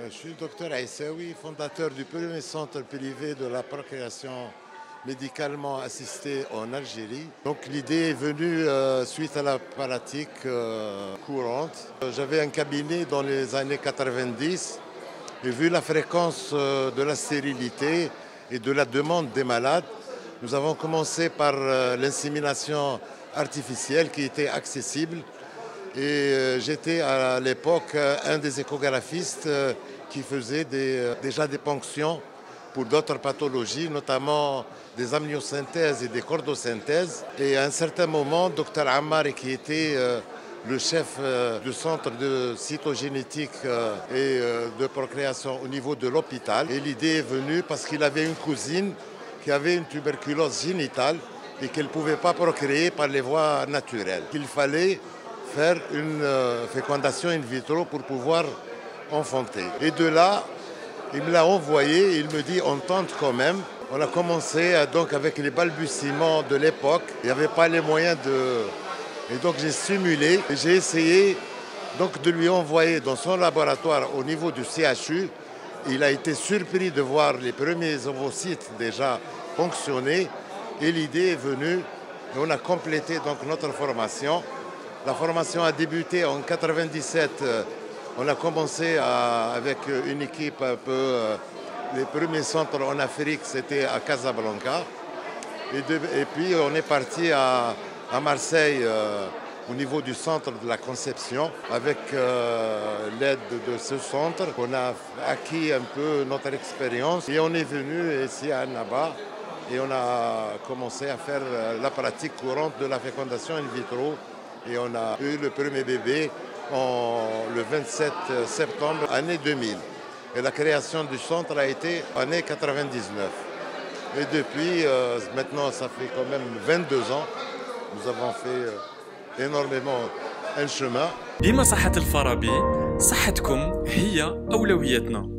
Je suis le docteur Aïssaoui, fondateur du premier centre privé de la procréation médicalement assistée en Algérie. Donc l'idée est venue suite à la pratique courante. J'avais un cabinet dans les années 90 et vu la fréquence de la stérilité et de la demande des malades, nous avons commencé par l'insémination artificielle qui était accessible. Et j'étais à l'époque un des échographistes qui faisait déjà des ponctions pour d'autres pathologies, notamment des amniosynthèses et des chordosynthèses. Et à un certain moment, Dr Ammar, qui était le chef du centre de cytogénétique et de procréation au niveau de l'hôpital. Et l'idée est venue parce qu'il avait une cousine qui avait une tuberculose génitale et qu'elle ne pouvait pas procréer par les voies naturelles. Il fallait faire une fécondation in vitro pour pouvoir enfanter. Et de là, il me l'a envoyé, il me dit on tente quand même. On a commencé donc avec les balbutiements de l'époque. Il n'y avait pas les moyens de... Et donc j'ai simulé et j'ai essayé donc de lui envoyer dans son laboratoire au niveau du CHU. Il a été surpris de voir les premiers ovocytes déjà fonctionner et l'idée est venue et on a complété donc notre formation. La formation a débuté en 1997. On a commencé avec une équipe un peu... les premiers centres en Afrique, c'était à Casablanca. Et puis on est parti à Marseille au niveau du centre de la conception. Avec l'aide de ce centre, on a acquis un peu notre expérience. Et on est venu ici à Annaba et on a commencé à faire la pratique courante de la fécondation in vitro. Et on a eu le premier bébé le 27 septembre, année 2000. Et la création du centre a été année 99. Et depuis, maintenant, ça fait quand même 22 ans. Nous avons fait énormément un chemin. بما صحة الفارابي صحتكم هي أولويتنا.